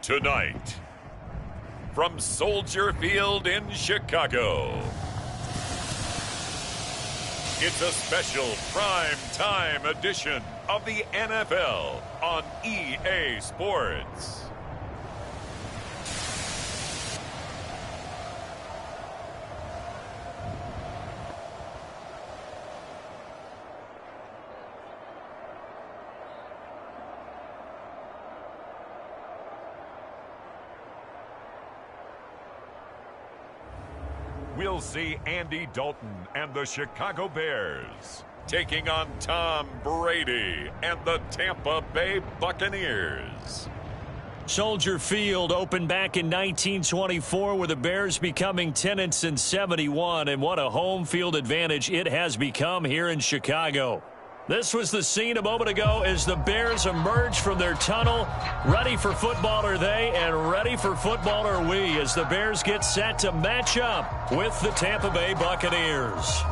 Tonight, from Soldier Field in Chicago, it's a special prime time edition of the NFL on EA Sports. We'll see Andy Dalton and the Chicago Bears taking on Tom Brady and the Tampa Bay Buccaneers. Soldier Field opened back in 1924 with the Bears becoming tenants in 71, and what a home field advantage it has become here in Chicago. This was the scene a moment ago as the Bears emerged from their tunnel. Ready for football are they, and ready for football are we as the Bears get set to match up with the Tampa Bay Buccaneers.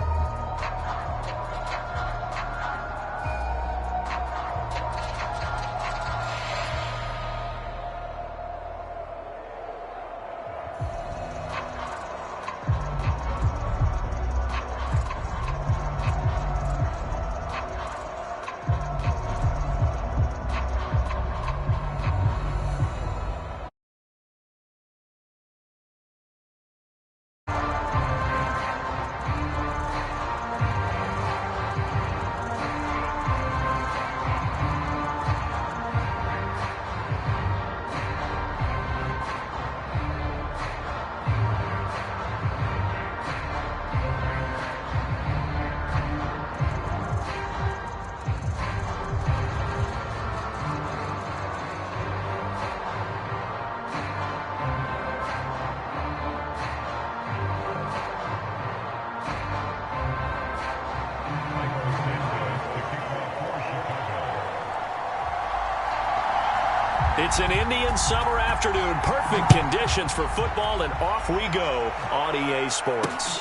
It's an Indian summer afternoon. Perfect conditions for football, and off we go on EA Sports.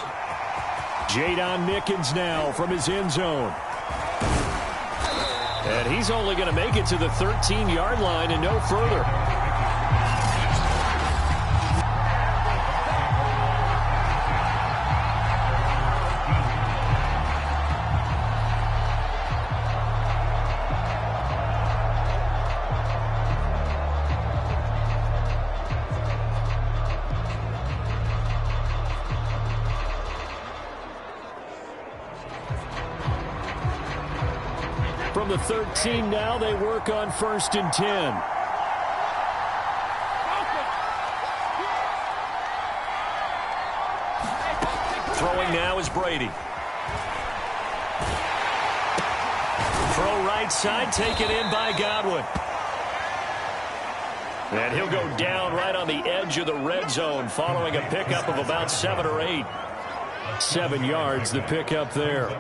Jadon Mickens now from his end zone. And he's only going to make it to the 13-yard line and no further. From the 13 now, they work on 1st and 10. Throwing now is Brady. Throw right side, taken in by Godwin. And he'll go down right on the edge of the red zone following a pickup of about 7 or 8. 7 yards, the pickup there.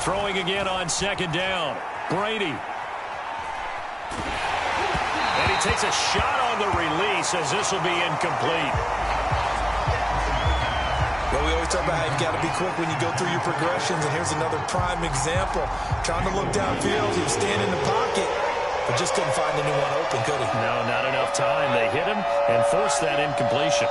Throwing again on 2nd down. Brady. And he takes a shot on the release as this will be incomplete. Well, we always talk about how you've got to be quick when you go through your progressions, and here's another prime example. Trying to look downfield, he was standing in the pocket, but just couldn't find anyone open, could he? No, not enough time. They hit him and forced that incompletion.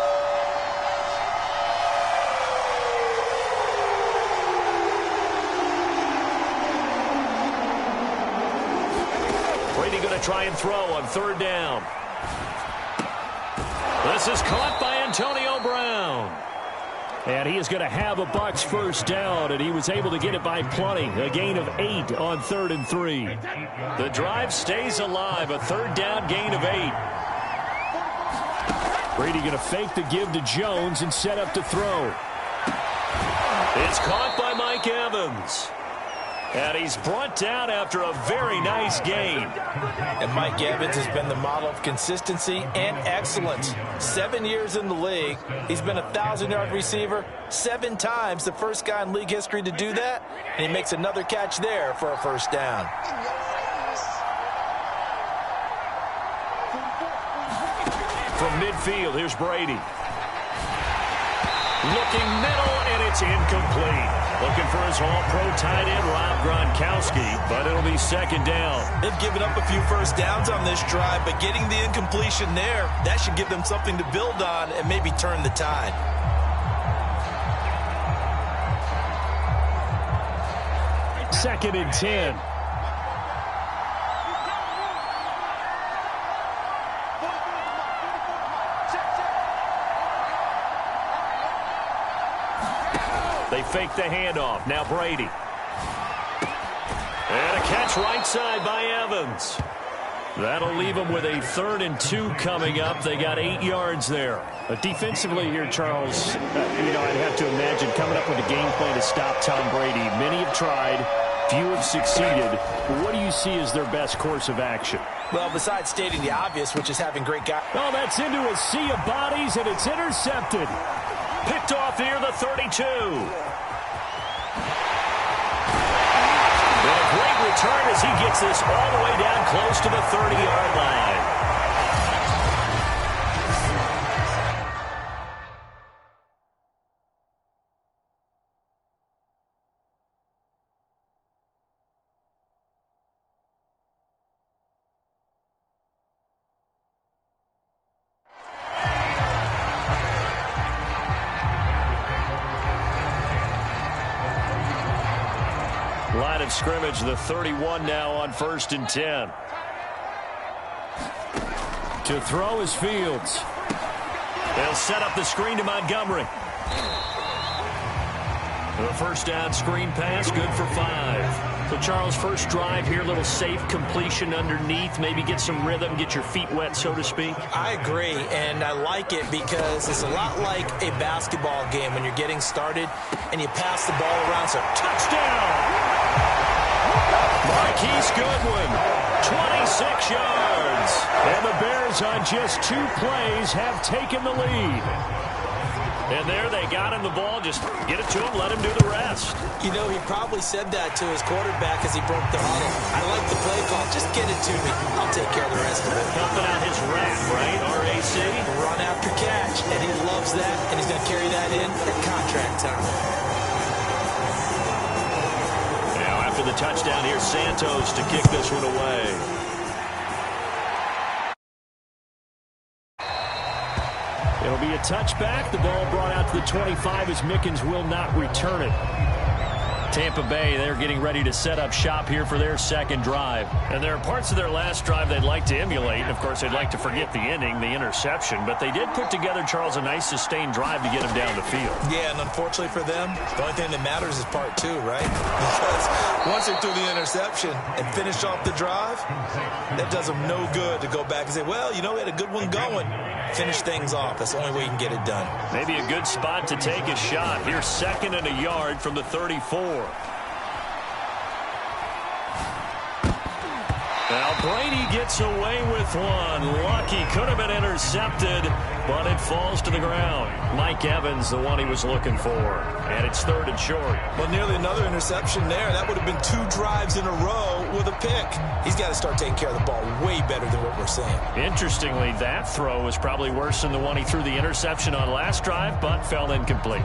Brady going to try and throw on 3rd down. This is caught by Antonio Brown. And he is going to have a Bucs 1st down, and he was able to get it by plenty. A gain of 8 on 3rd and 3. The drive stays alive. A 3rd down gain of 8. Brady going to fake the give to Jones and set up to throw. It's caught by Mike Evans. And he's brought down after a very nice gain. And Mike Evans has been the model of consistency and excellence. 7 years in the league. He's been a 1,000-yard receiver 7 times, the first guy in league history to do that. And he makes another catch there for a first down. From midfield, here's Brady. Looking middle, and it's incomplete. Looking for his all-pro tight end, Rob Gronkowski, but it'll be second down. They've given up a few first downs on this drive, but getting the incompletion there, that should give them something to build on and maybe turn the tide. Second and 10. They fake the handoff. Now Brady. And a catch right side by Evans. That'll leave them with a 3rd and 2 coming up. They got 8 yards there. But defensively here, Charles, I'd have to imagine coming up with a game plan to stop Tom Brady. Many have tried. Few have succeeded. What do you see as their best course of action? Well, besides stating the obvious, which is having great guys. Oh, that's into a sea of bodies, and it's intercepted. Picked off near the 32. And a great return as he gets this all the way down close to the 30-yard line. Line of scrimmage, the 31 now on 1st and 10. To throw is Fields. They'll set up the screen to Montgomery. The first down screen pass, good for 5. So, Charles, first drive here, little safe completion underneath, maybe get some rhythm, get your feet wet, so to speak. I agree, and I like it because it's a lot like a basketball game when you're getting started and you pass the ball around. So, touchdown! Marquise Goodwin, 26 yards. And the Bears on just 2 plays have taken the lead. And there they got him the ball. Just get it to him, let him do the rest. You know, he probably said that to his quarterback as he broke the huddle. I like the play call. Just get it to me. I'll take care of the rest of it. Helping out his rap, right? RAC. Run after catch. And he loves that. And he's going to carry that in at contract time. Now after the touchdown, here's Santos to kick this one away. It'll be a touchback. The ball brought out to the 25 as Mickens will not return it. Tampa Bay, they're getting ready to set up shop here for their second drive. And there are parts of their last drive they'd like to emulate. And, of course, they'd like to forget the ending, the interception. But they did put together, Charles, a nice sustained drive to get them down the field. Yeah, and unfortunately for them, the only thing that matters is part 2, right? Because once they threw the interception and finished off the drive, that does them no good to go back and say, well, you know, we had a good one going. Finish things off. That's the only way you can get it done. Maybe a good spot to take a shot. Here's 2nd and a yard from the 34. Now Brady gets away with one. Lucky, could have been intercepted, but it falls to the ground. Mike Evans, the one he was looking for. And it's 3rd and short. Well, nearly another interception there. That would have been 2 drives in a row with a pick. He's got to start taking care of the ball way better than what we're seeing. Interestingly, that throw was probably worse than the one he threw the interception on last drive, but fell incomplete.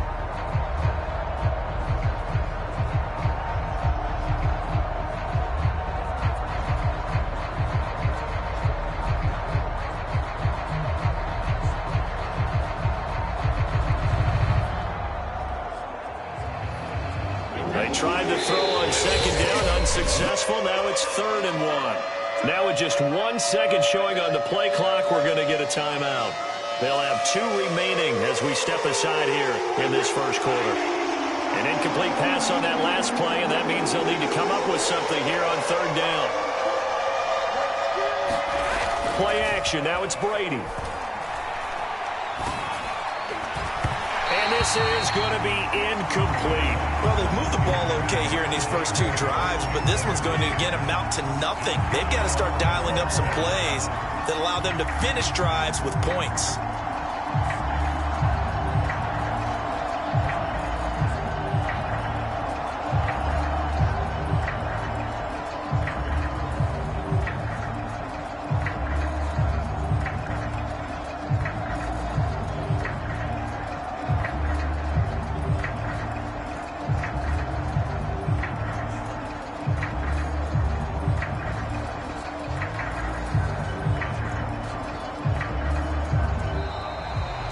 Tried to throw on 2nd down, unsuccessful. Now it's 3rd and 1. Now with just 1 second showing on the play clock, we're going to get a timeout. They'll have 2 remaining as we step aside here in this first quarter. An incomplete pass on that last play, and that means they'll need to come up with something here on 3rd down. Play action. Now it's Brady. And this is going to be incomplete. Well, they've moved the ball okay here in these first two drives, but this one's going to, again, amount to nothing. They've got to start dialing up some plays that allow them to finish drives with points.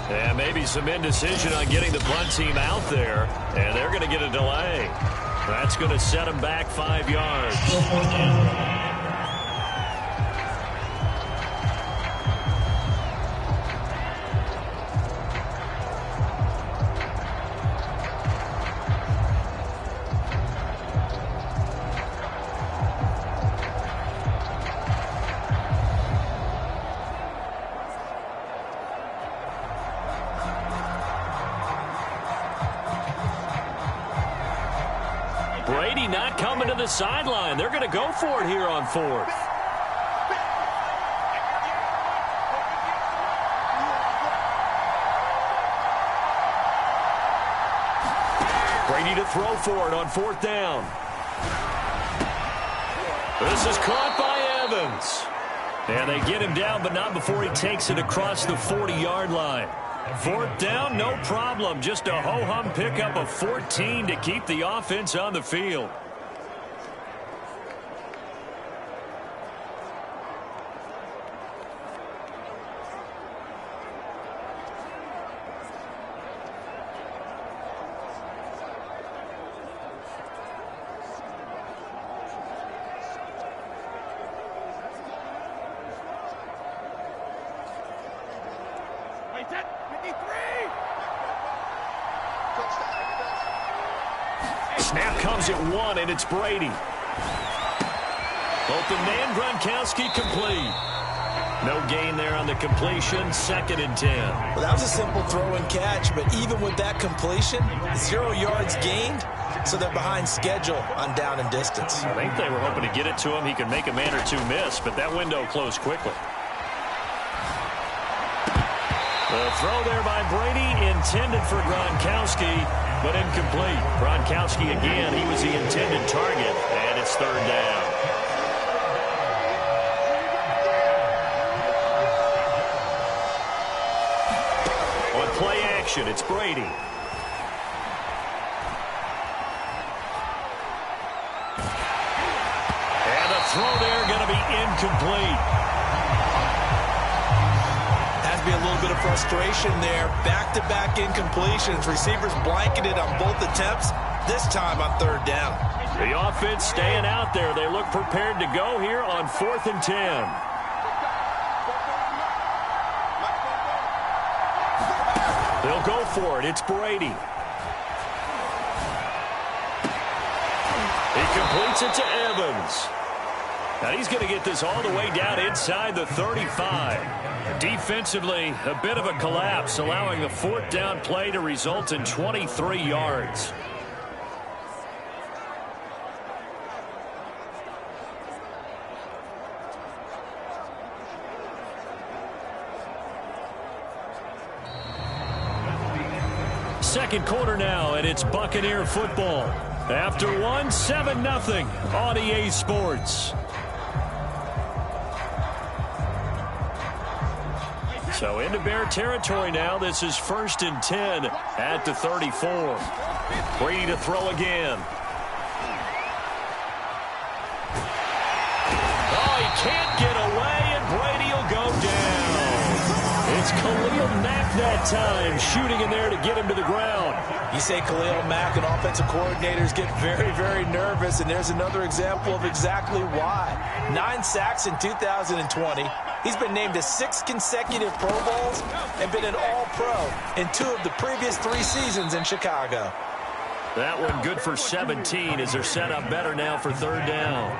And maybe some indecision on getting the punt team out there, and they're going to get a delay. That's going to set them back 5 yards. Brady not coming to the sideline. They're going to go for it here on 4th. Brady to throw for it on 4th down. This is caught by Evans. And they get him down, but not before he takes it across the 40-yard line. 4th down, no problem. Just a ho-hum pickup of 14 to keep the offense on the field. Snap comes at 1, and it's Brady. Open man, Gronkowski complete. No gain there on the completion, 2nd and 10. Well, that was a simple throw and catch, but even with that completion, 0 yards gained, so they're behind schedule on down and distance. I think they were hoping to get it to him. He could make a man or two miss, but that window closed quickly. The throw there by Brady, intended for Gronkowski, but incomplete. Gronkowski again, he was the intended target, and it's 3rd down. On play action, it's Brady. And the throw there going to be incomplete. Be a little bit of frustration there. Back-to-back incompletions. Receivers blanketed on both attempts, this time on 3rd down. The offense staying out there. They look prepared to go here on 4th and 10. They'll go for it. It's Brady. He completes it to Evans. Now he's going to get this all the way down inside the 35. Defensively, a bit of a collapse, allowing a 4th down play to result in 23 yards. Second quarter now, and it's Buccaneer football. After 1, 7-0 on EA Sports. So into Bear territory now. This is 1st and 10 at the 34. Brady to throw again. Oh, he can't get away, and Brady will go down. It's Khalil Mack that time, shooting in there to get him to the ground. You say Khalil Mack, and offensive coordinators get very, very nervous, and there's another example of exactly why. 9 sacks in 2020. He's been named to 6 consecutive Pro Bowls and been an All-Pro in 2 of the previous 3 seasons in Chicago. That one good for 17 as they're set up better now for 3rd down.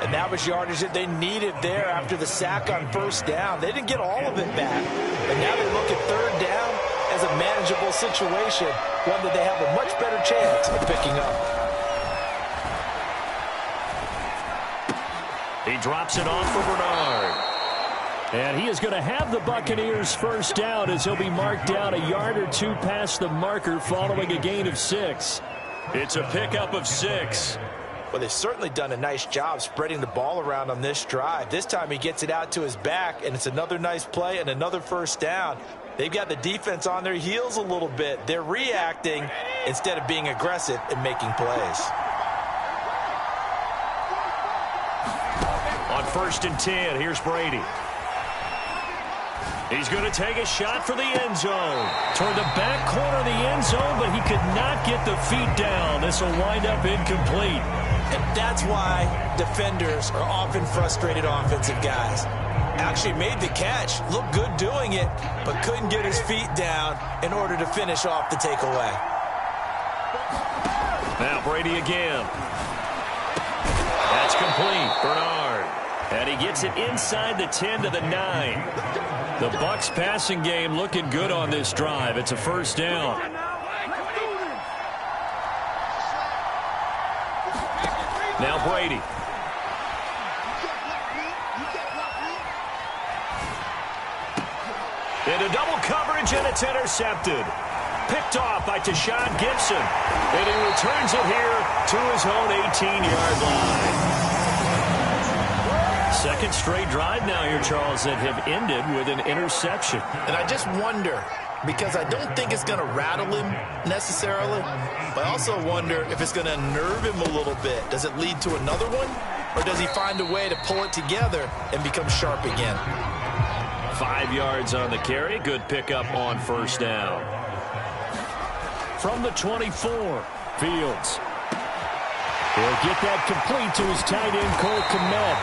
And that was yardage that they needed there after the sack on 1st down. They didn't get all of it back. And now they look at 3rd down, and as a manageable situation, one that they have a much better chance of picking up. He drops it off for Bernard. And he is going to have the Buccaneers first down as he'll be marked down a yard or two past the marker following a gain of 6. It's a pickup of 6. Well, they've certainly done a nice job spreading the ball around on this drive. This time he gets it out to his back, and it's another nice play and another first down. They've got the defense on their heels a little bit. They're reacting instead of being aggressive and making plays. On 1st and 10, here's Brady. He's going to take a shot for the end zone. Toward the back corner of the end zone, but he could not get the feet down. This will wind up incomplete. And that's why defenders are often frustrated offensive guys. Actually made the catch, looked good doing it, but couldn't get his feet down in order to finish off the takeaway. Now Brady again. That's complete. Bernard. And he gets it inside the 10 to the 9. The Bucs passing game looking good on this drive. It's a first down. Now Brady. Into double coverage, and it's intercepted. Picked off by Tashawn Gibson. And he returns it here to his own 18-yard line. Second straight drive now here, Charles, that have ended with an interception. And I just wonder, because I don't think it's going to rattle him necessarily, but I also wonder if it's going to unnerve him a little bit. Does it lead to another one, or does he find a way to pull it together and become sharp again? 5 yards on the carry. Good pickup on first down. From the 24, Fields. He'll get that complete to his tight end, Cole Kmet.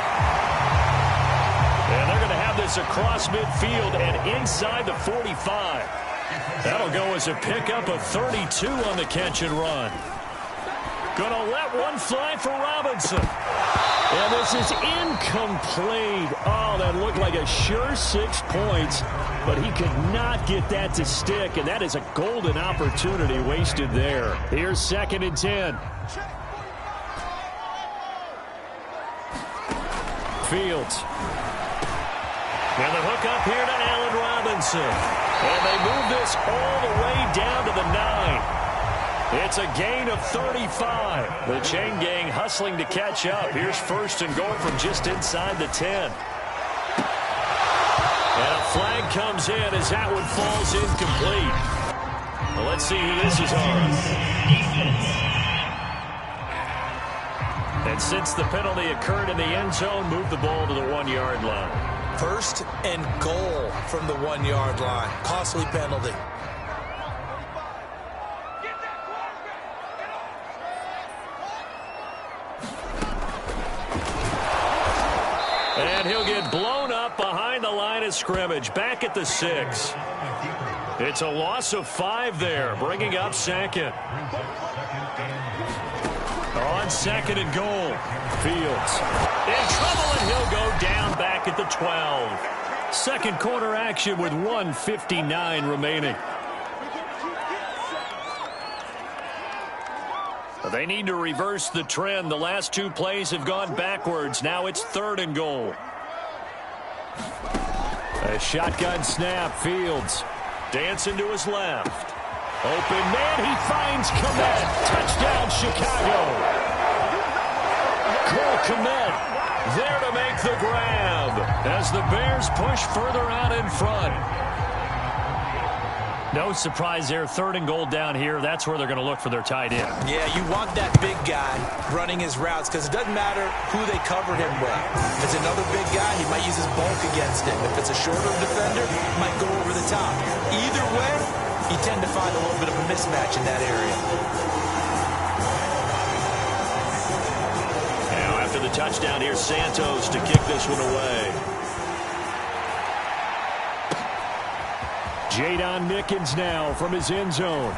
And they're going to have this across midfield and inside the 45. That'll go as a pickup of 32 on the catch and run. Going to let one fly for Robinson. And this is incomplete. Oh, that looked like a sure 6 points, but he could not get that to stick, and that is a golden opportunity wasted there. Here's 2nd and 10. Fields. And the hook up here to Allen Robinson. And they move this all the way down to the 9. It's a gain of 35. The chain gang hustling to catch up. Here's 1st and goal from just inside the 10. And a flag comes in as that one falls incomplete. Well, let's see who this is on. And since the penalty occurred in the end zone, move the ball to the 1-yard line. 1st and goal from the 1-yard line. Costly penalty. And he'll get blown up behind the line of scrimmage. Back at the 6. It's a loss of 5 there, bringing up 2nd. On 2nd and goal, Fields in trouble, and he'll go down back at the 12. Second quarter action with 1:59 remaining. They need to reverse the trend. The last 2 plays have gone backwards. Now it's 3rd and goal. A shotgun snap. Fields dancing to his left. Open man, he finds Kmet. Touchdown, Chicago. Cole Kmet there to make the grab as the Bears push further out in front. No surprise there. 3rd and goal down here. That's where they're going to look for their tight end. Yeah, you want that big guy running his routes because it doesn't matter who they covered him with. If it's another big guy, he might use his bulk against him. If it's a shorter defender, he might go over the top. Either way, you tend to find a little bit of a mismatch in that area. Now after the touchdown, here's Santos to kick this one away. Jadon Mickens now from his end zone.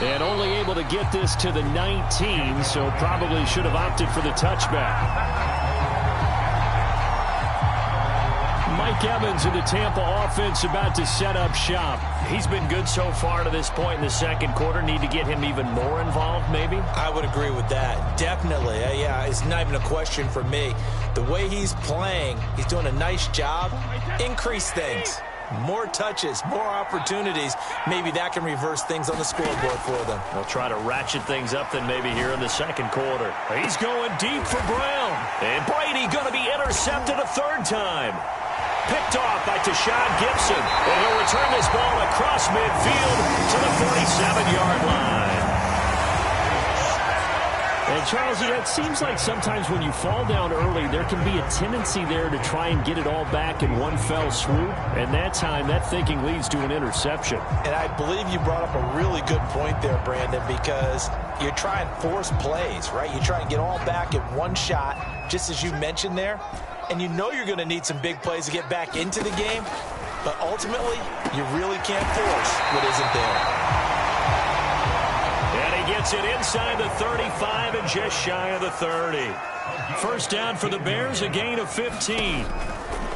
And only able to get this to the 19, so probably should have opted for the touchback. Might Mike Evans and the Tampa offense about to set up shop. He's been good so far to this point in the second quarter. Need to get him even more involved, maybe? I would agree with that. Definitely. Yeah, it's not even a question for me. The way he's playing, he's doing a nice job. Increase things. More touches, more opportunities. Maybe that can reverse things on the scoreboard for them. They'll try to ratchet things up then maybe here in the second quarter. He's going deep for Brown. And Brady going to be intercepted a third time. Picked off by Tashawn Gibson. And he'll return this ball across midfield to the 47-yard line. And, Charles, it seems like sometimes when you fall down early, there can be a tendency there to try and get it all back in one fell swoop. And that time, that thinking leads to an interception. And I believe you brought up a really good point there, Brandon, because you try and force plays, right? You try and get all back in one shot, just as you mentioned there. And you know you're going to need some big plays to get back into the game. But ultimately, you really can't force what isn't there. And he gets it inside the 35 and just shy of the 30. First down for the Bears, a gain of 15.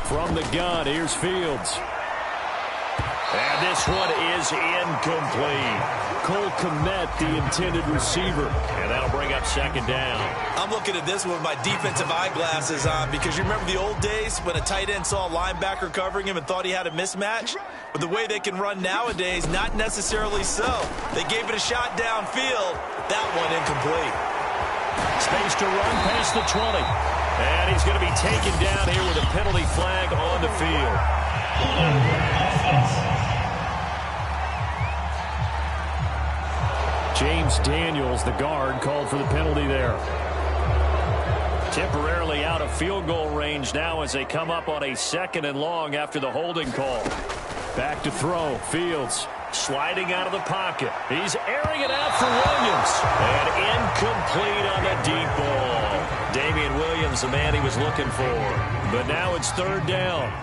From the gun, here's Fields. And this one is incomplete. Cole Kmet, the intended receiver. And that'll bring up second down. I'm looking at this one with my defensive eyeglasses on because you remember the old days when a tight end saw a linebacker covering him and thought he had a mismatch? But the way they can run nowadays, not necessarily so. They gave it a shot downfield. That one incomplete. Space to run past the 20. And he's going to be taken down here with a penalty flag on the field. James Daniels, the guard, called for the penalty there. Temporarily out of field goal range now as they come up on a second and long after the holding call. Back to throw. Fields sliding out of the pocket. He's airing it out for Williams. And incomplete on the deep ball. Damian Williams, the man he was looking for. But now it's third down.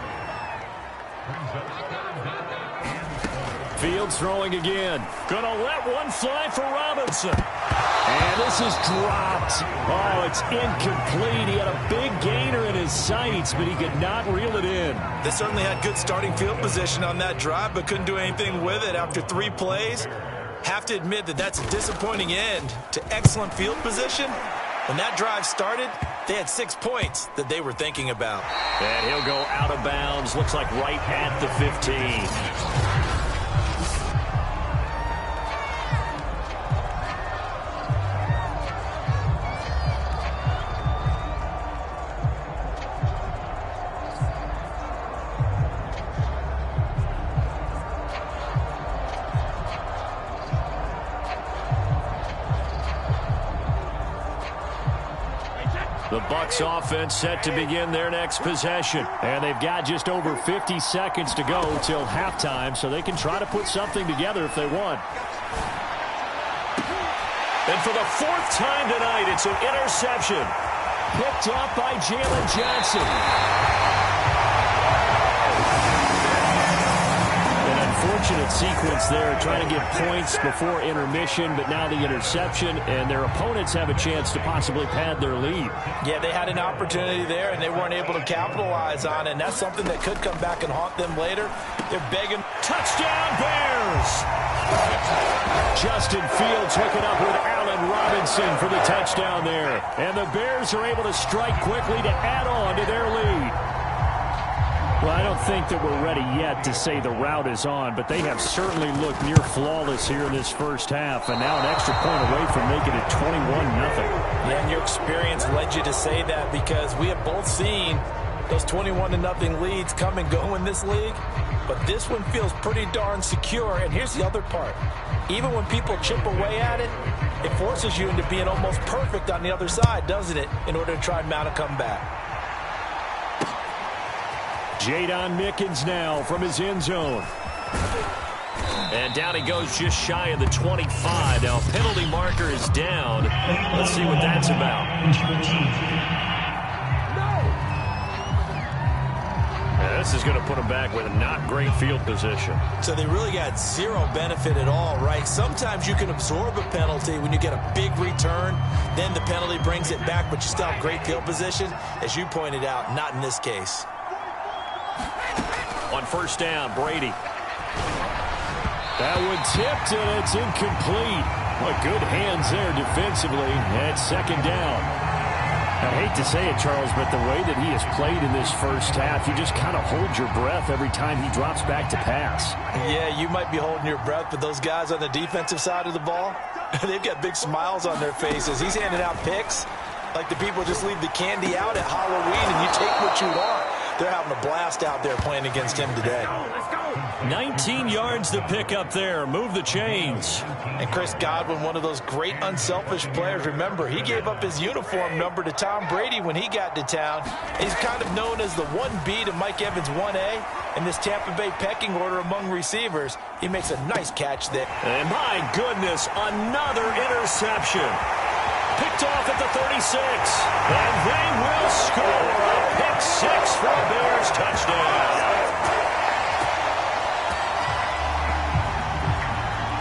Fields throwing again. Gonna let one fly for Robinson. And this is dropped. Oh, it's incomplete. He had a big gainer in his sights, but he could not reel it in. They certainly had good starting field position on that drive, but couldn't do anything with it after 3 plays. Have to admit that that's a disappointing end to excellent field position. When that drive started, they had 6 points that they were thinking about. And he'll go out of bounds. Looks like right at the 15. The Bucs offense set to begin their next possession. And they've got just over 50 seconds to go till halftime, so they can try to put something together if they want. And for the 4th time tonight, it's an interception. Picked up by Jalen Johnson. Unfortunate sequence there, trying to get points before intermission, but now the interception, and their opponents have a chance to possibly pad their lead. Yeah, they had an opportunity there, and they weren't able to capitalize on it, and that's something that could come back and haunt them later. They're begging. Touchdown, Bears! Justin Fields hooking up with Allen Robinson for the touchdown there. And the Bears are able to strike quickly to add on to their lead. Well, I don't think that we're ready yet to say the route is on, but they have certainly looked near flawless here in this first half, and now an extra point away from making it 21-0. Yeah, and your experience led you to say that because we have both seen those 21-0 leads come and go in this league, but this one feels pretty darn secure, and here's the other part. Even when people chip away at it, it forces you into being almost perfect on the other side, doesn't it, in order to try and mount a comeback. Jadon Mickens now from his end zone. And down he goes just shy of the 25. Now penalty marker is down. Let's see what that's about. Now, this is going to put him back with a not great field position. So they really got zero benefit at all, right? Sometimes you can absorb a penalty when you get a big return. Then the penalty brings it back, but you still have great field position. As you pointed out, not in this case. On first down, Brady. That one tipped, and it's incomplete. Well, good hands there defensively at second down. I hate to say it, Charles, but the way that he has played in this first half, you just kind of hold your breath every time he drops back to pass. Yeah, you might be holding your breath, but those guys on the defensive side of the ball, they've got big smiles on their faces. He's handing out picks like the people just leave the candy out at Halloween and you take what you want. They're having a blast out there playing against him today. 19 yards to pick up there. Move the chains. And Chris Godwin, one of those great unselfish players. Remember, he gave up his uniform number to Tom Brady when he got to town. He's kind of known as the 1B to Mike Evans 1A in this Tampa Bay pecking order among receivers. He makes a nice catch there. And my goodness, another interception. Picked off at the 36. And they will score a pick six for a Bears touchdown.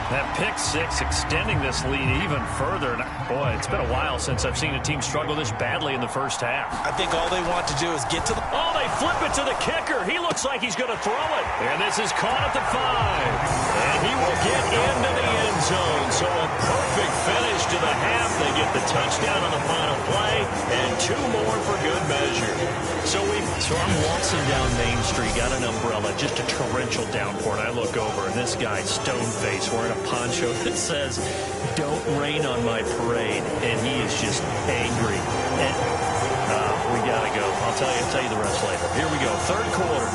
That pick six extending this lead even further. And boy, it's been a while since I've seen a team struggle this badly in the first half. I think all they want to do is get to the... Oh, they flip it to the kicker. He looks like he's going to throw it. And this is caught at the 5. And he will get into the end zone. So a perfect finish to the half. They get the touchdown on the final play. And 2 more for good measure. So I'm waltzing down Main Street, got an umbrella, just a torrential downpour, and I look over, and this guy, stone-faced, wearing a poncho that says, "Don't rain on my parade," and he is just angry. And we got to go. I'll tell you the rest later. Here we go, third quarter.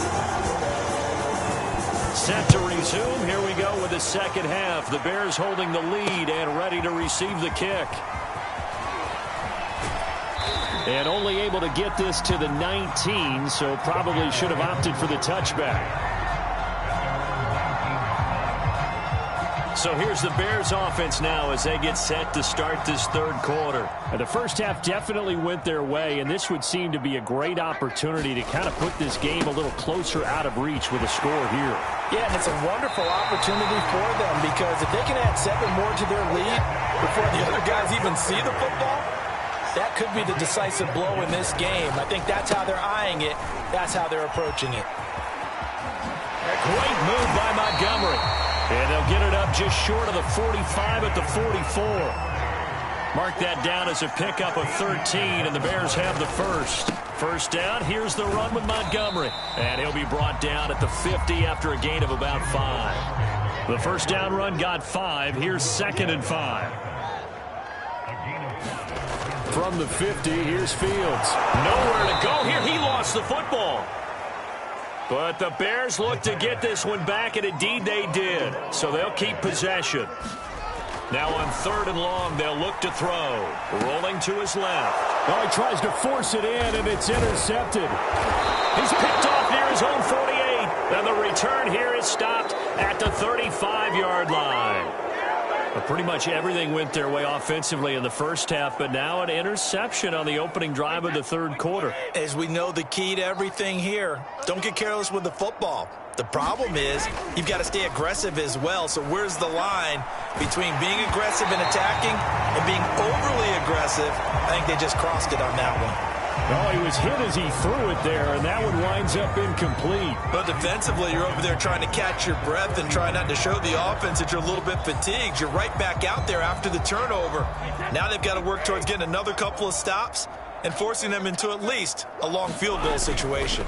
Set to resume. Here we go with the second half. The Bears holding the lead and ready to receive the kick. And only able to get this to the 19, so probably should have opted for the touchback. So here's the Bears offense now as they get set to start this third quarter. And the first half definitely went their way, and this would seem to be a great opportunity to kind of put this game a little closer out of reach with a score here. Yeah, and it's a wonderful opportunity for them because if they can add 7 more to their lead before the other guys even see the football, that could be the decisive blow in this game. I think that's how they're eyeing it. That's how they're approaching it. Great move by Montgomery. And they'll get it up just short of the 45 at the 44. Mark that down as a pickup of 13, and the Bears have the first. First down, here's the run with Montgomery. And he'll be brought down at the 50 after a gain of about 5. The first down run got 5. Here's 2nd and 5. From the 50, here's Fields. Nowhere to go here. He lost the football. But the Bears look to get this one back, and indeed they did. So they'll keep possession. Now on 3rd and long, they'll look to throw. Rolling to his left. Oh, he tries to force it in, and it's intercepted. He's picked off near his own 48. And the return here is stopped at the 35-yard line. But pretty much everything went their way offensively in the first half, but now an interception on the opening drive of the third quarter. As we know, the key to everything here, don't get careless with the football. The problem is you've got to stay aggressive as well. So where's the line between being aggressive and attacking and being overly aggressive? I think they just crossed it on that one. Oh, he was hit as he threw it there, and that one winds up incomplete. But defensively, you're over there trying to catch your breath and try not to show the offense that you're a little bit fatigued. You're right back out there after the turnover. Now they've got to work towards getting another couple of stops and forcing them into at least a long field goal situation.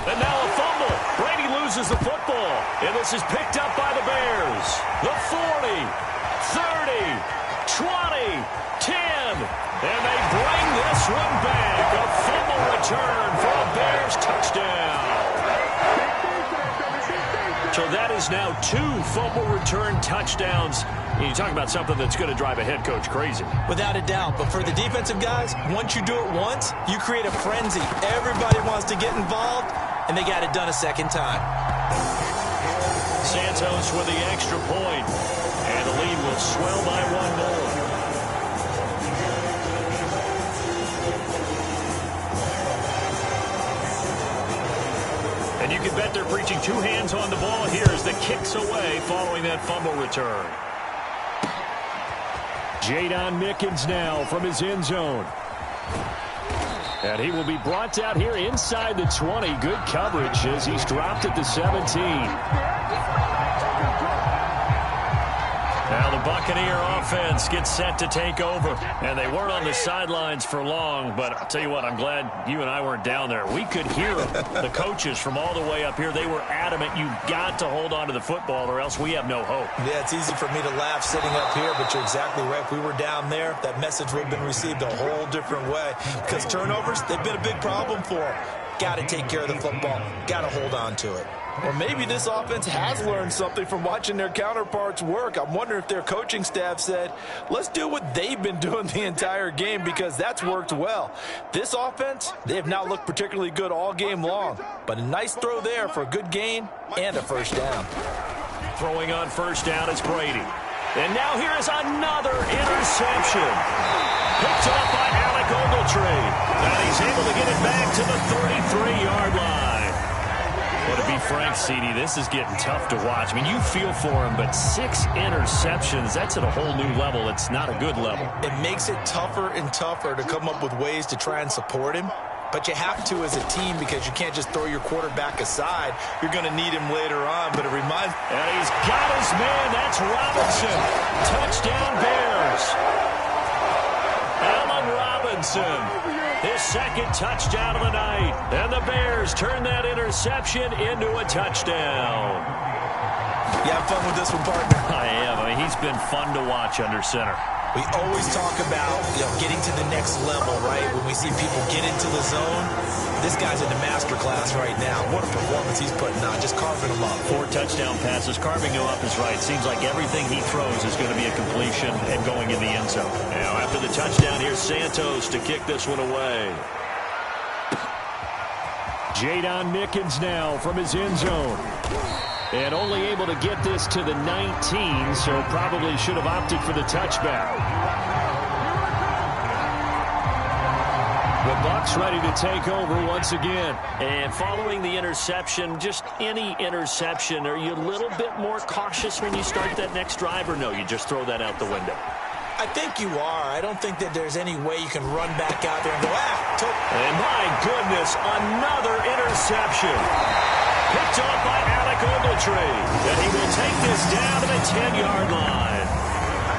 And now a fumble. Brady loses the football, and this is picked up by the Bears. The 40, 30, 20, 10. And they bring this one back. A fumble return for a Bears touchdown. So that is now 2 fumble return touchdowns. You talk about something that's going to drive a head coach crazy. Without a doubt. But for the defensive guys, once you do it once, you create a frenzy. Everybody wants to get involved, and they got it done a second time. Santos with the extra point. And the lead will swell by 1 more. And you can bet they're preaching 2 hands on the ball here as the kick's away following that fumble return. Jadon Mickens now from his end zone. And he will be brought down here inside the 20. Good coverage as he's dropped at the 17. Now the Buccaneer offense gets set to take over. And they weren't on the sidelines for long, but I'll tell you what, I'm glad you and I weren't down there. We could hear the coaches from all the way up here. They were adamant, you've got to hold on to the football or else we have no hope. Yeah, it's easy for me to laugh sitting up here, but you're exactly right. If we were down there, that message would have been received a whole different way. Because turnovers, they've been a big problem for them. Got to take care of the football. Got to hold on to it. Or maybe this offense has learned something from watching their counterparts work. I'm wondering if their coaching staff said, let's do what they've been doing the entire game because that's worked well. This offense, they have not looked particularly good all game long. But a nice throw there for a good gain and a first down. Throwing on first down is Brady. And now here is another interception. Picked up by Alec Ogletree. And he's able to get it back to the 33-yard line. Well, to be frank, CD, this is getting tough to watch. I mean, you feel for him, but 6 interceptions, that's at a whole new level. It's not a good level. It makes it tougher and tougher to come up with ways to try and support him. But you have to as a team because you can't just throw your quarterback aside. You're going to need him later on, but it reminds... And he's got his man. That's Robinson. Touchdown, Bears. Allen Robinson. His second touchdown of the night. And the Bears turn that interception into a touchdown. You have fun with this one, partner? I am. I mean, he's been fun to watch under center. We always talk about, getting to the next level, right? When we see people get into the zone, this guy's in the master class right now. What a performance he's putting on, just carving them up. 4 touchdown passes. Carving him up is right. Seems like everything he throws is going to be a completion and going in the end zone. Now, after the touchdown, here's Santos to kick this one away. Jadon Mickens now from his end zone. And only able to get this to the 19, so probably should have opted for the touchback. The Bucs ready to take over once again. And following the interception, just any interception, are you a little bit more cautious when you start that next drive, or no, you just throw that out the window? I think you are. I don't think that there's any way you can run back out there and go, And my goodness, another interception. Picked up by Alec Ogletree. And he will take this down to the 10-yard line.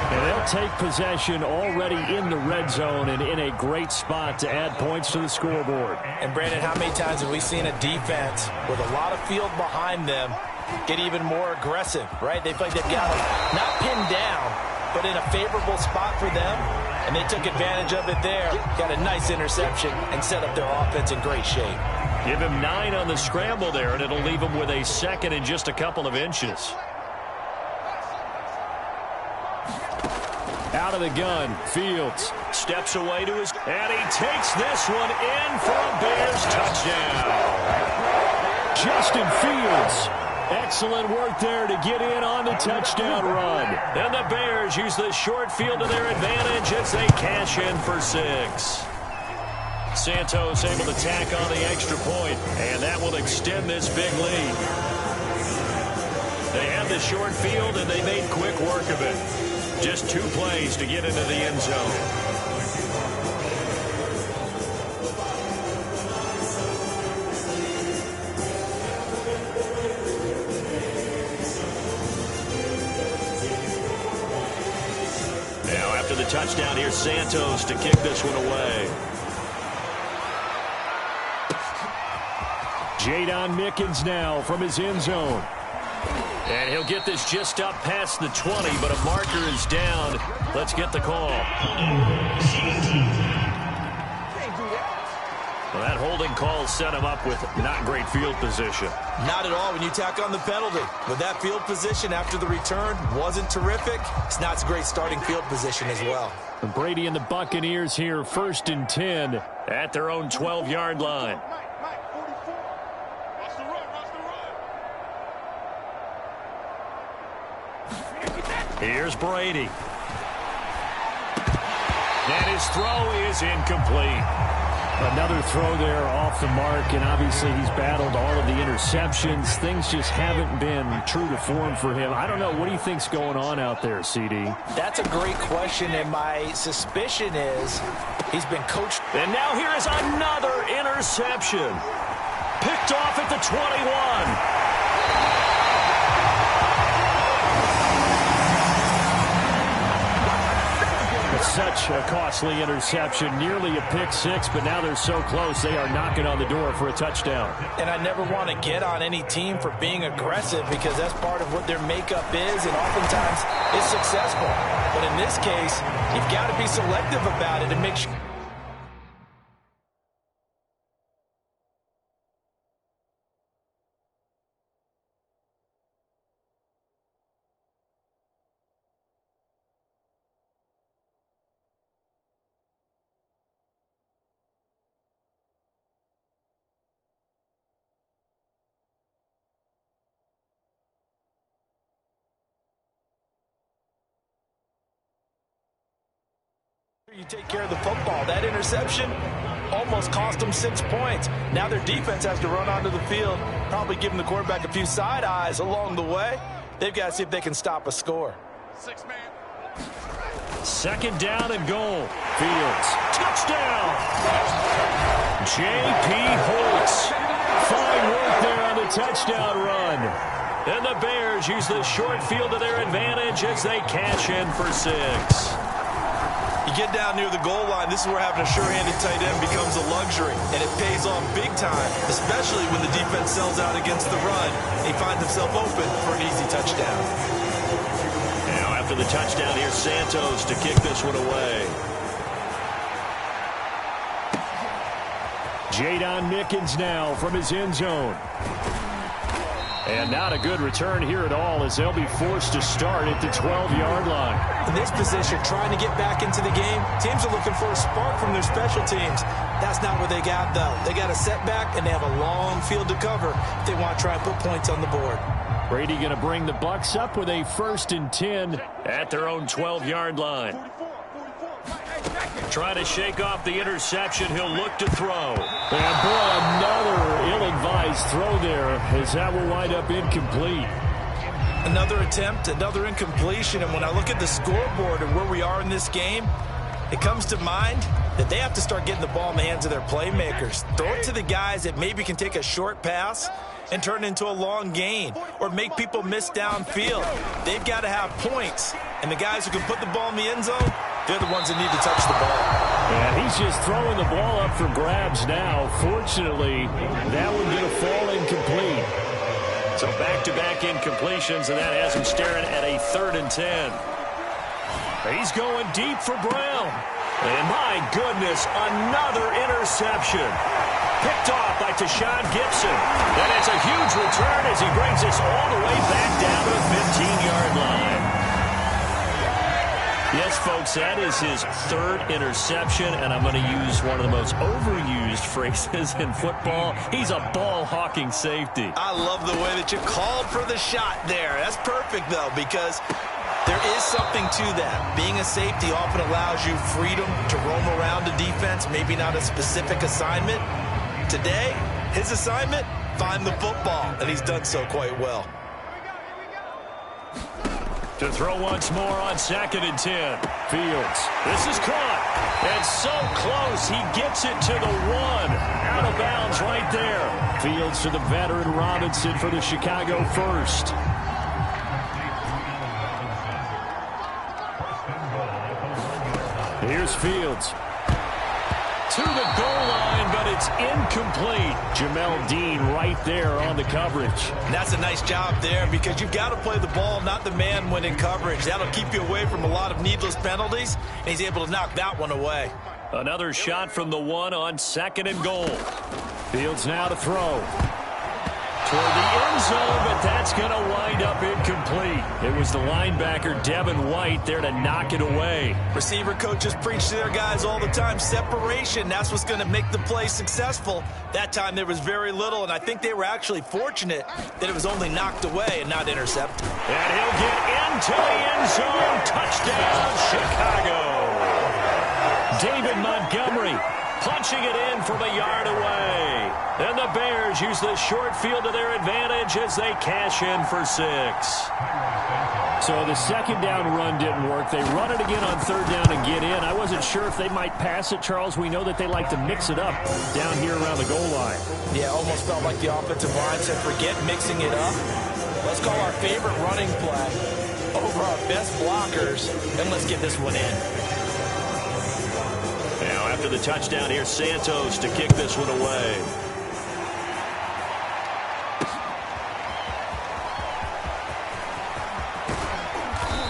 And they'll take possession already in the red zone and in a great spot to add points to the scoreboard. And, Brandon, how many times have we seen a defense with a lot of field behind them get even more aggressive, right? They feel like they've got them not pinned down, but in a favorable spot for them, and they took advantage of it there. Got a nice interception and set up their offense in great shape. Give him 9 on the scramble there, and it'll leave him with a second and just a couple of inches. Out of the gun, Fields steps away to his, and he takes this one in for a Bears touchdown. Justin Fields. Excellent work there to get in on the touchdown run. And the Bears use the short field to their advantage as they cash in for 6. Santos able to tack on the extra point, and that will extend this big lead. They have the short field, and they made quick work of it. Just 2 plays to get into the end zone. Now, after the touchdown, here's Santos to kick this one away. Jadon Mickens now from his end zone. And he'll get this just up past the 20, but a marker is down. Let's get the call. Well, that holding call set him up with not great field position. Not at all when you tack on the penalty. With that field position after the return wasn't terrific. It's not a great starting field position as well. And Brady and the Buccaneers here, 1st and 10 at their own 12-yard line. Here's Brady. And his throw is incomplete. Another throw there off the mark, and obviously he's battled all of the interceptions. Things just haven't been true to form for him. I don't know. What do you think's going on out there, CD? That's a great question, and my suspicion is he's been coached. And now here is another interception. Picked off at the 21. Such a costly interception, nearly a pick six, but now they're so close they are knocking on the door for a touchdown. And I never want to get on any team for being aggressive because that's part of what their makeup is, and oftentimes it's successful. But in this case, you've got to be selective about it and make sure. You take care of the football. That interception almost cost them 6 points. Now their defense has to run onto the field, probably giving the quarterback a few side eyes along the way. They've got to see if they can stop a score. 6-man. Second down and goal. Fields. Touchdown. J.P. Holtz. Fine work there on the touchdown run. And the Bears use the short field to their advantage as they cash in for 6. You get down near the goal line, this is where having a sure-handed tight end becomes a luxury, and it pays off big time, especially when the defense sells out against the run, and he finds himself open for an easy touchdown. Now after the touchdown, here's Santos to kick this one away. Jadon Mickens now from his end zone. And not a good return here at all as they'll be forced to start at the 12-yard line. In this position, trying to get back into the game, teams are looking for a spark from their special teams. That's not what they got, though. They got a setback, and they have a long field to cover if they want to try and put points on the board. Brady going to bring the Bucs up with a 1st and 10 at their own 12-yard line. Trying to shake off the interception. He'll look to throw. And boy, another ill-advised throw there as that will wind up incomplete. Another attempt, another incompletion. And when I look at the scoreboard and where we are in this game, it comes to mind that they have to start getting the ball in the hands of their playmakers. Throw it to the guys that maybe can take a short pass and turn it into a long gain or make people miss downfield. They've got to have points. And the guys who can put the ball in the end zone, they're the ones that need to touch the ball. Yeah, he's just throwing the ball up for grabs now. Fortunately, that one going to fall incomplete. So back-to-back incompletions, and that has him staring at a 3rd and 10. He's going deep for Brown. And my goodness, another interception. Picked off by Tashawn Gibson. And it's a huge return as he brings us all the way back down to the 15-yard line. Yes, folks, that is his 3rd interception, and I'm going to use one of the most overused phrases in football. He's a ball-hawking safety. I love the way that you called for the shot there. That's perfect, though, because there is something to that. Being a safety often allows you freedom to roam around the defense, maybe not a specific assignment. Today, his assignment, find the football, and he's done so quite well. To throw once more on 2nd and 10. Fields. This is caught. And so close. He gets it to the 1. Out of bounds right there. Fields to the veteran Robinson for the Chicago first. Here's Fields. To the goal line, but it's incomplete. Jamel Dean right there on the coverage. And that's a nice job there because you've got to play the ball, not the man when in coverage. That'll keep you away from a lot of needless penalties, and he's able to knock that one away. Another shot from the 1 on 2nd and goal. Fields now to throw. Toward the end zone, but that's going to wind up incomplete. It was the linebacker, Devin White, there to knock it away. Receiver coaches preach to their guys all the time. Separation, that's what's going to make the play successful. That time there was very little, and I think they were actually fortunate that it was only knocked away and not intercepted. And he'll get into the end zone. Touchdown, Chicago. David Montgomery punching it in from a yard away. And the Bears use the short field to their advantage as they cash in for 6. So the second down run didn't work. They run it again on third down and get in. I wasn't sure if they might pass it, Charles. We know that they like to mix it up down here around the goal line. Yeah, almost felt like the offensive line said, forget mixing it up. Let's call our favorite running play over our best blockers, and let's get this one in. Now after the touchdown, here's Santos to kick this one away.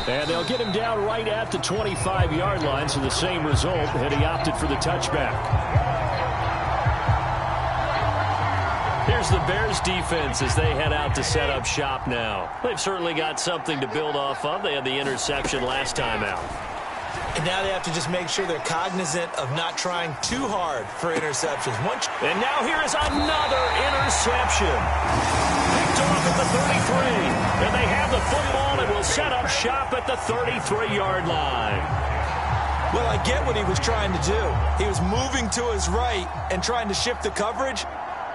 And they'll get him down right at the 25-yard line, so the same result, and he opted for the touchback. Here's the Bears defense as they head out to set up shop now. They've certainly got something to build off of. They had the interception last time out. And now they have to just make sure they're cognizant of not trying too hard for interceptions. And now here is another interception. Picked off at the 33. And they have the football and will set up shop at the 33-yard line. Well, I get what he was trying to do. He was moving to his right and trying to shift the coverage.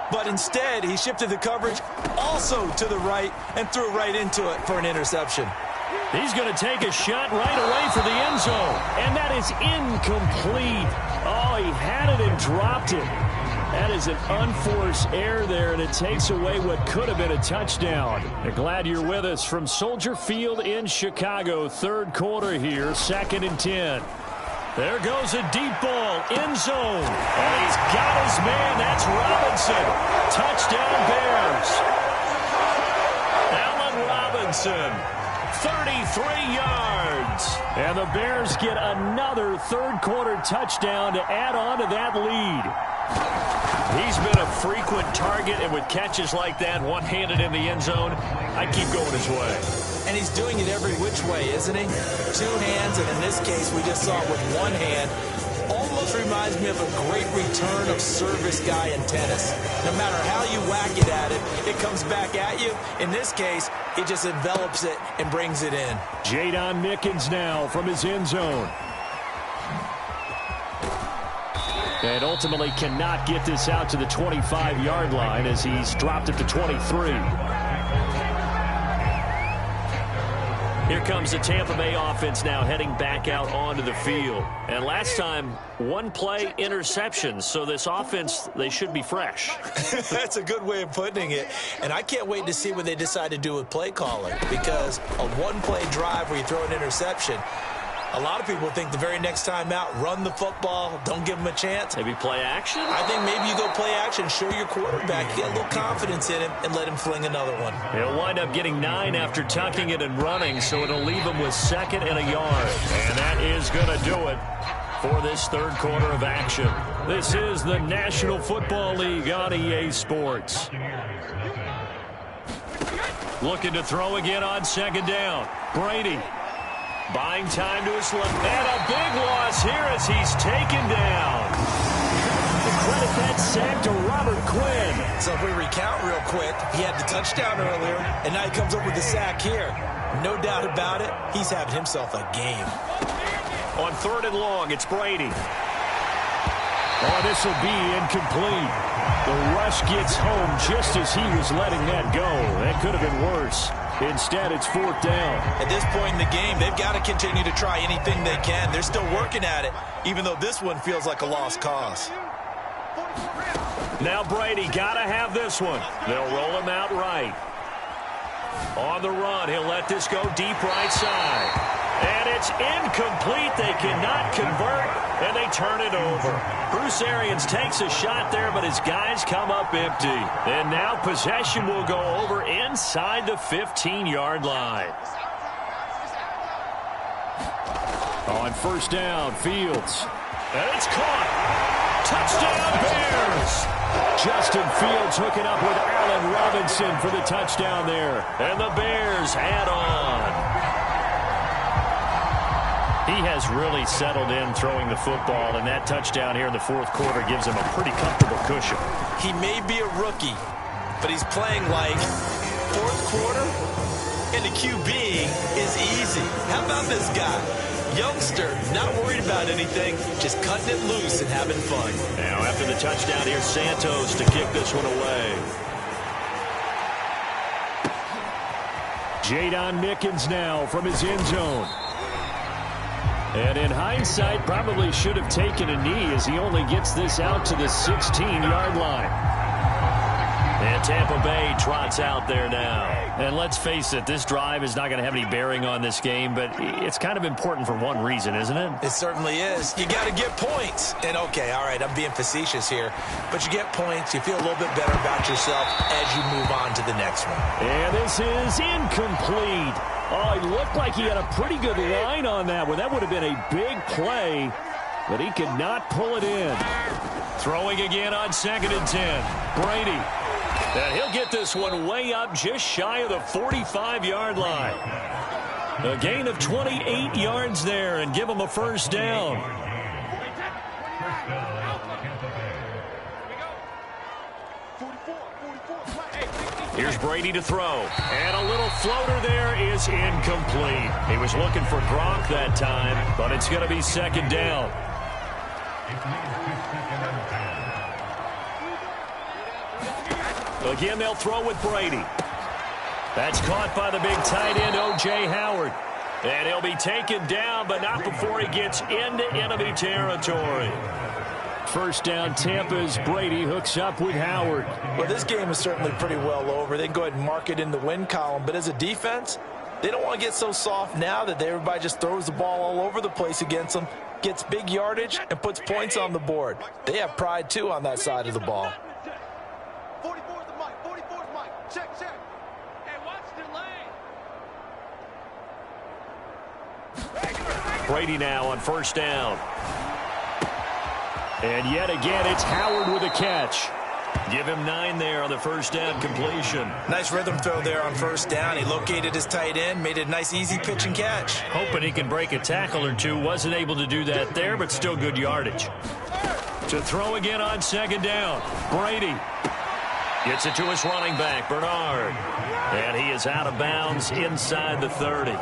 But instead, he shifted the coverage also to the right and threw right into it for an interception. He's going to take a shot right away for the end zone. And that is incomplete. Oh, he had it and dropped it. That is an unforced error there, and it takes away what could have been a touchdown. I'm glad you're with us from Soldier Field in Chicago. Third quarter here, 2nd and 10. There goes a deep ball, end zone. And he's got his man. That's Robinson. Touchdown Bears. Allen Robinson. 33 yards. And the Bears get another third-quarter touchdown to add on to that lead. He's been a frequent target, and with catches like that, one-handed in the end zone, I keep going his way. And he's doing it every which way, isn't he? 2 hands, and in this case, we just saw it with 1 hand. Almost reminds me of a great return of service guy in tennis. No matter how you whack it at it, it comes back at you. In this case, he just envelops it and brings it in. Jadon Mickens now from his end zone. And ultimately cannot get this out to the 25-yard line as he's dropped at the 23. Here comes the Tampa Bay offense now heading back out onto the field. And last time, 1-play interceptions. So this offense, they should be fresh. That's a good way of putting it. And I can't wait to see what they decide to do with play calling. Because a 1-play drive where you throw an interception, a lot of people think the very next time out, run the football, don't give them a chance. Maybe play action? I think maybe you go play action, show your quarterback, get a little confidence in him, and let him fling another one. He'll wind up getting 9 after tucking it and running, so it'll leave him with 2nd and a yard. And that is going to do it for this third quarter of action. This is the National Football League on EA Sports. Looking to throw again on 2nd down. Brady. Buying time to his left. And a big loss here as he's taken down. To credit that sack to Robert Quinn. So if we recount real quick, he had the touchdown earlier, and now he comes up with the sack here. No doubt about it, he's having himself a game. On 3rd and long, it's Brady. Oh, this will be incomplete. The rush gets home just as he was letting that go. That could have been worse. Instead, it's 4th down. At this point in the game, they've got to continue to try anything they can. They're still working at it, even though this one feels like a lost cause. Now Brady got to have this one. They'll roll him out right. On the run, he'll let this go deep right side. And it's incomplete. They cannot convert, and they turn it over. Bruce Arians takes a shot there, but his guys come up empty. And now possession will go over inside the 15-yard line. On 1st down, Fields. And it's caught. Touchdown, Bears. Justin Fields hooking up with Allen Robinson for the touchdown there. And the Bears add on. He has really settled in throwing the football, and that touchdown here in the 4th quarter gives him a pretty comfortable cushion. He may be a rookie, but he's playing like 4th quarter and the QBing is easy. How about this guy? Youngster, not worried about anything, just cutting it loose and having fun. Now after the touchdown, here's Santos to kick this one away. Jadon Mickens now from his end zone. And in hindsight, probably should have taken a knee as he only gets this out to the 16-yard line. And Tampa Bay trots out there now. And let's face it, this drive is not going to have any bearing on this game, but it's kind of important for one reason, isn't it? It certainly is. You got to get points. And, okay, all right, I'm being facetious here, but you get points, you feel a little bit better about yourself as you move on to the next one. And this is incomplete. Oh, he looked like he had a pretty good line on that one. That would have been a big play, but he could not pull it in. Throwing again on 2nd and 10. Brady. And he'll get this one way up just shy of the 45-yard line. A gain of 28 yards there and give him a first down. Here's Brady to throw. And a little floater there is incomplete. He was looking for Gronk that time, but it's going to be 2nd down. Again, they'll throw with Brady. That's caught by the big tight end, O.J. Howard. And he'll be taken down, but not before he gets into enemy territory. First down, Tampa's Brady hooks up with Howard. Well, this game is certainly pretty well over. They can go ahead and mark it in the win column. But as a defense, they don't want to get so soft now that everybody just throws the ball all over the place against them, gets big yardage, and puts points on the board. They have pride, too, on that side of the ball. Brady now on first down. And yet again, it's Howard with a catch. Give him 9 there on the first down completion. Nice rhythm throw there on first down. He located his tight end, made a nice easy pitch and catch. Hoping he can break a tackle or two. Wasn't able to do that there, but still good yardage. To throw again on 2nd down. Brady gets it to his running back, Bernard. And he is out of bounds inside the 30.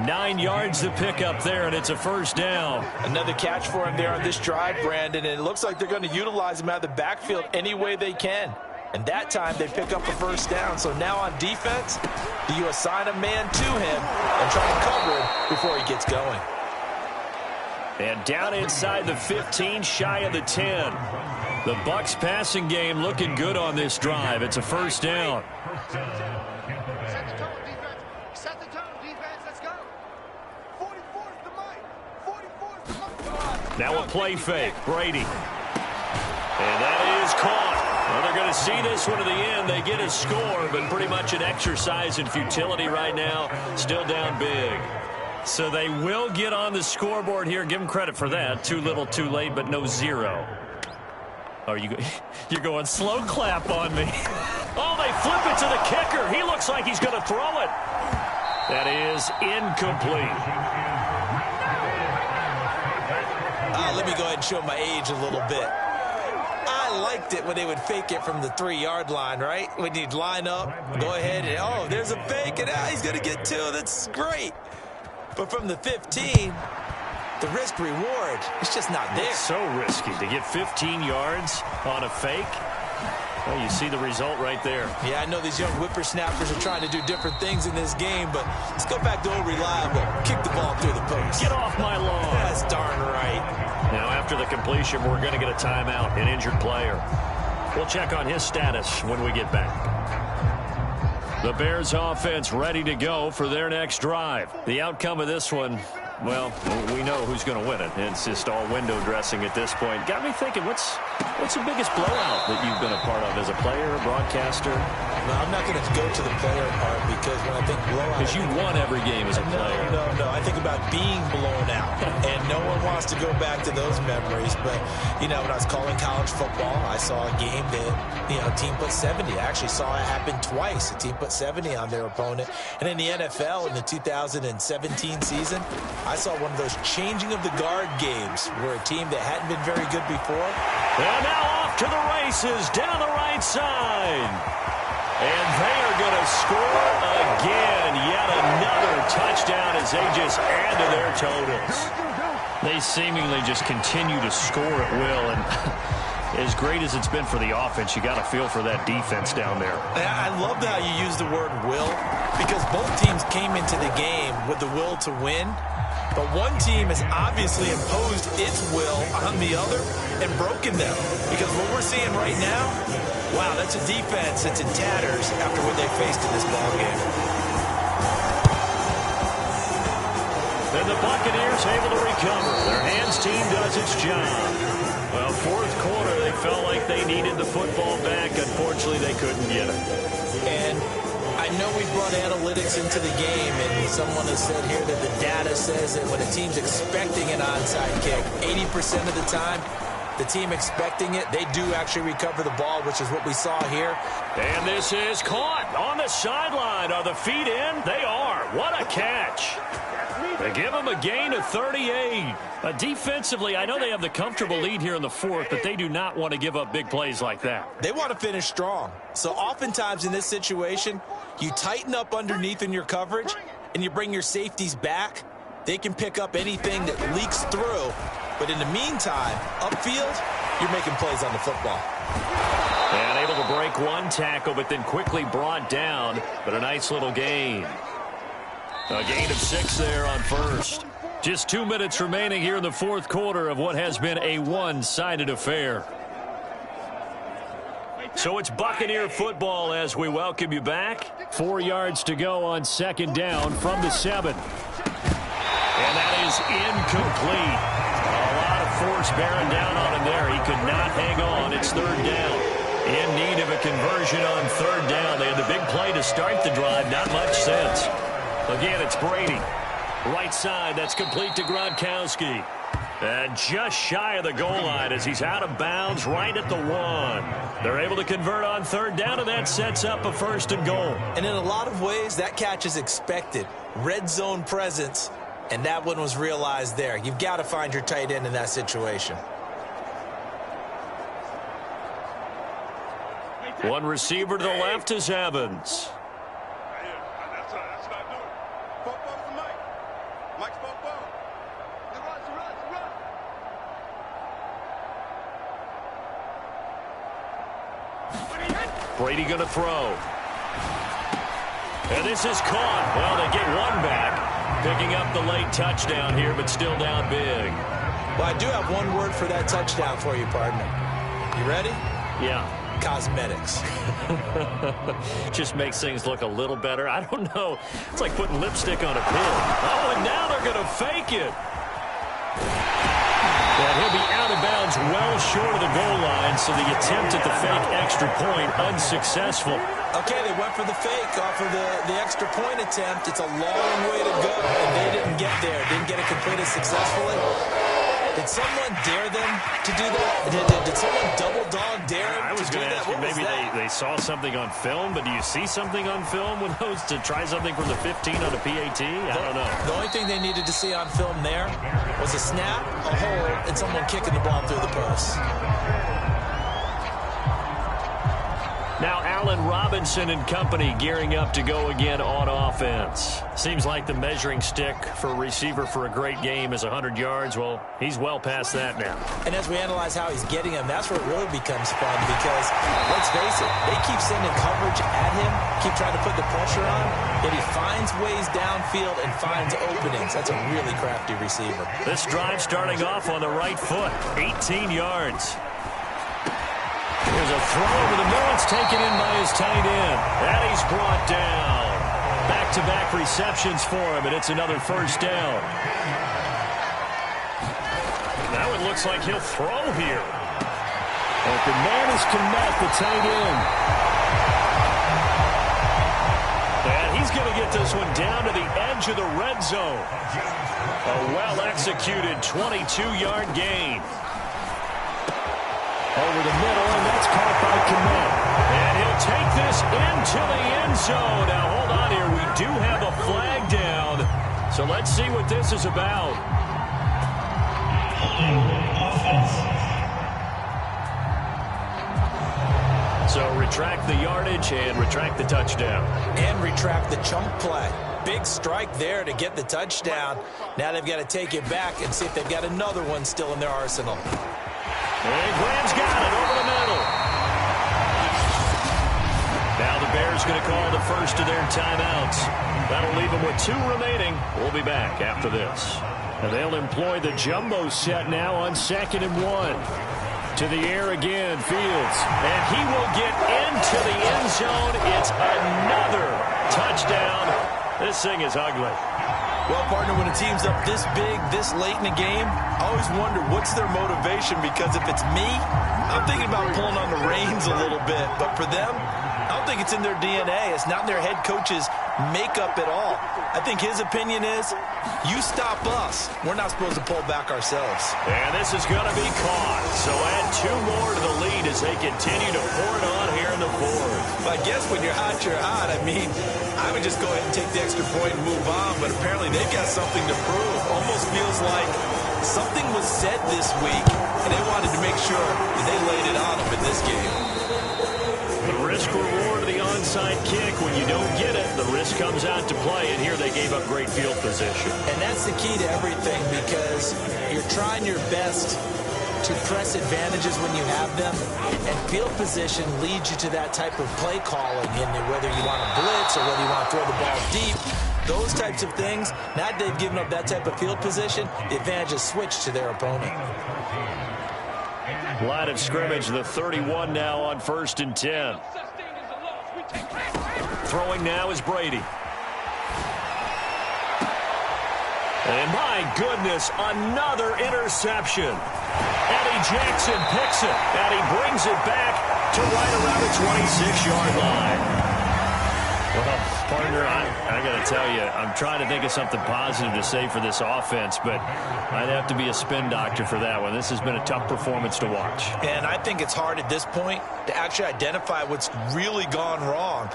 9 yards to pick up there, and it's a first down. Another catch for him there on this drive, Brandon, and it looks like they're going to utilize him out of the backfield any way they can. And that time they pick up a first down. So now on defense, do you assign a man to him and try and cover him before he gets going? And down inside the 15, shy of the 10. The Bucs passing game looking good on this drive. It's a first down. Now a play fake. Brady. And that is caught. Well, they're going to see this one to the end. They get a score, but pretty much an exercise in futility right now. Still down big. So they will get on the scoreboard here. Give them credit for that. Too little, too late, but no 0. Oh, you're going slow clap on me. Oh, they flip it to the kicker. He looks like he's going to throw it. That is incomplete. Let me go ahead and show my age a little bit. I liked it when they would fake it from the 3-yard line, right? When you'd line up, go ahead, and oh, there's a fake, and he's going to get 2. That's great. But from the 15, the risk-reward, it's just not there. It's so risky to get 15 yards on a fake. Well, you see the result right there. Yeah, I know these young whippersnappers are trying to do different things in this game, but let's go back to old reliable. Kick the ball through the post. Get off my lawn. That's darn right. Now, after the completion, we're going to get a timeout, an injured player. We'll check on his status when we get back. The Bears offense ready to go for their next drive. The outcome of this one, well, we know who's going to win it. It's just all window dressing at this point. Got me thinking, what's the biggest blowout that you've been a part of as a player, a broadcaster? No, I'm not going to go to the player part because when I think blowout... Because you won every game as a player. No. I think about being blown out. And no one wants to go back to those memories. But, when I was calling college football, I saw a game that, a team put 70. I actually saw it happen twice. A team put 70 on their opponent. And in the NFL, in the 2017 season, I saw one of those changing of the guard games where a team that hadn't been very good before. And now off to the races down the right side. And they are going to score again, yet as they just add to their totals. They seemingly just continue to score at will, and as great as it's been for the offense, you got to feel for that defense down there. I love how you use the word will, because both teams came into the game with the will to win, but one team has obviously imposed its will on the other and broken them. Because what we're seeing right now, wow, that's a defense that's in tatters after what they faced in this ballgame. And the Buccaneers able to recover. Their hands team does its job. Well, fourth quarter, they felt like they needed the football back. Unfortunately, they couldn't get it. And I know we brought analytics into the game, and someone has said here that the data says that when a team's expecting an onside kick, 80% of the time, the team expecting it, they do actually recover the ball, which is what we saw here. And this is caught on the sideline. Are the feet in? They are. What a catch. They give them a gain of 38. Defensively, I know they have the comfortable lead here in the fourth, but they do not want to give up big plays like that. They want to finish strong. So oftentimes in this situation, you tighten up underneath in your coverage, and you bring your safeties back. They can pick up anything that leaks through. But in the meantime, upfield, you're making plays on the football. And able to break one tackle, but then quickly brought down. But a nice little gain. A gain of 6 there on first. Just 2 minutes remaining here in the fourth quarter of what has been a one-sided affair. So it's Buccaneer football as we welcome you back. 4 yards to go on second down from the 7. And that is incomplete. A lot of force bearing down on him there. He could not hang on. It's third down. In need of a conversion on third down. They had the big play to start the drive. Not much sense. Again, it's Brady. Right side, that's complete to Gronkowski. And just shy of the goal line as he's out of bounds right at the 1. They're able to convert on third down, and that sets up a first and goal. And in a lot of ways, that catch is expected. Red zone presence, and that one was realized there. You've got to find your tight end in that situation. One receiver to the left is Evans. Brady going to throw. And this is caught. Well, they get one back. Picking up the late touchdown here, but still down big. Well, I do have one word for that touchdown for you, partner. You ready? Yeah. Cosmetics. Just makes things look a little better. I don't know. It's like putting lipstick on a pin. Oh, and now they're going to fake it. And he'll be out of bounds well short of the goal line, so the attempt at the fake extra point unsuccessful. Okay, they went for the fake off of the extra point attempt. It's a long way to go, and they didn't get there. Didn't get it completed successfully. Did someone dare them to do that? Did someone double dog dare them I was to do going to that? ask you, What was maybe that? they saw something on film, but do you see something on film with those to try something from the 15 on a PAT? I don't know. The only thing they needed to see on film there was a snap, a hold, and someone kicking the ball through the post. Now Allen Robinson and company gearing up to go again on offense. Seems like the measuring stick for a receiver for a great game is 100 yards. Well, he's well past that now. And as we analyze how he's getting them, that's where it really becomes fun because, let's face it, they keep sending coverage at him, keep trying to put the pressure on, yet he finds ways downfield and finds openings. That's a really crafty receiver. This drive starting off on the right foot, 18 yards. Here's a throw over the middle. It's taken in by his tight end. And he's brought down. Back-to-back receptions for him, and it's another first down. Now it looks like he'll throw here. Open man is Kmet, the tight end. And he's going to get this one down to the edge of the red zone. A well-executed 22-yard gain. Over the middle, and that's caught by Kmet. And he'll take this into the end zone. Now, hold on here. We do have a flag down. So let's see what this is about. So retract the yardage and retract the touchdown. And retract the chunk play. big strike there to get the touchdown. Now they've got to take it back and see if they've got another one still in their arsenal. And Graham's got it over the middle. Now the Bears going to call the first of their timeouts. That'll leave them with 2 remaining. We'll be back after this. And they'll employ the jumbo set now on 2nd and 1. To the air again, Fields. And he will get into the end zone. It's another touchdown. This thing is ugly. Well, partner, when a team's up this big, this late in the game, I always wonder what's their motivation, because if it's me, I'm thinking about pulling on the reins a little bit. But for them, I don't think it's in their DNA. It's not in their head coach's makeup at all. I think his opinion is, you stop us. We're not supposed to pull back ourselves. And this is going to be caught. So add 2 more to the lead as they continue to pour it on here in the 4th. I guess when you're hot, you're hot. I mean, I would just go ahead and take the extra point and move on, but apparently they've got something to prove. Almost feels like something was said this week, and they wanted to make sure that they laid it on them in this game. The risk-reward of the onside kick, when you don't get it, the risk comes out to play, and here they gave up great field position. And that's the key to everything, because you're trying your best to press advantages when you have them, and field position leads you to that type of play calling, and whether you want to blitz or whether you want to throw the ball deep, those types of things. Now that they've given up that type of field position, the advantage is switched to their opponent. Line of scrimmage, the 31 now on 1st and 10. Throwing now is Brady. And my goodness, another interception. Eddie Jackson picks it, and he brings it back to right around the 26-yard line. Well, partner, I got to tell you, I'm trying to think of something positive to say for this offense, but I'd have to be a spin doctor for that one. This has been a tough performance to watch. And I think it's hard at this point to actually identify what's really gone wrong.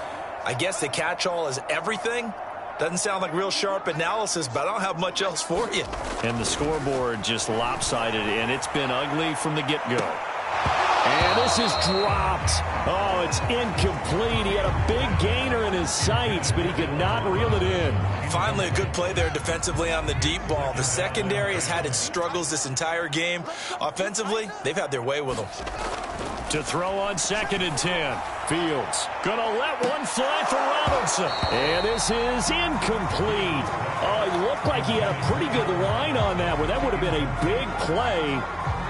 I guess the catch-all is everything. Doesn't sound like real sharp analysis, but I don't have much else for you. And the scoreboard just lopsided, and it's been ugly from the get-go. And this is dropped. Oh, it's incomplete. He had a big gainer in his sights, but he could not reel it in. Finally, a good play there defensively on the deep ball. The secondary has had its struggles this entire game. Offensively, they've had their way with them. To throw on 2nd and 10. Fields gonna let one fly for Robinson. And this is incomplete. Oh, he looked like he had a pretty good line on that one. That would have been a big play,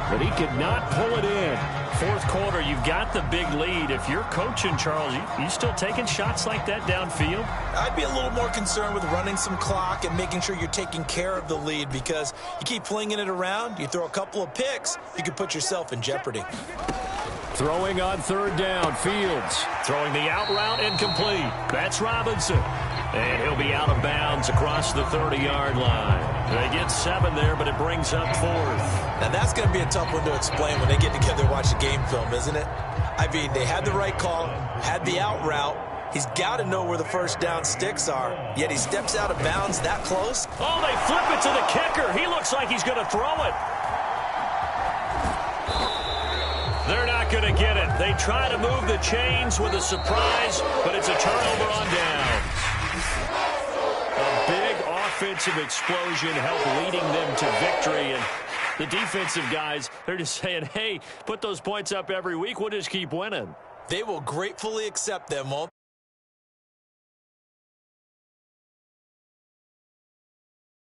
but he could not pull it in. 4th quarter, you've got the big lead. If you're coaching, Charles, you still taking shots like that downfield? I'd be a little more concerned with running some clock and making sure you're taking care of the lead, because you keep flinging it around, you throw a couple of picks, you could put yourself in jeopardy. Throwing on 3rd down, Fields. Throwing the out route incomplete. That's Robinson. And he'll be out of bounds across the 30-yard line. They get 7 there, but it brings up 4th. Now that's going to be a tough one to explain when they get together and watch the game film, isn't it? I mean, they had the right call, had the out route. He's got to know where the first down sticks are, yet he steps out of bounds that close. Oh, they flip it to the kicker. He looks like he's going to throw it. They're not going to get it. They try to move the chains with a surprise, but it's a turnover on downs. A big offensive explosion helped leading them to victory, and the defensive guys, they're just saying, hey, put those points up every week. We'll just keep winning. They will gratefully accept them, won't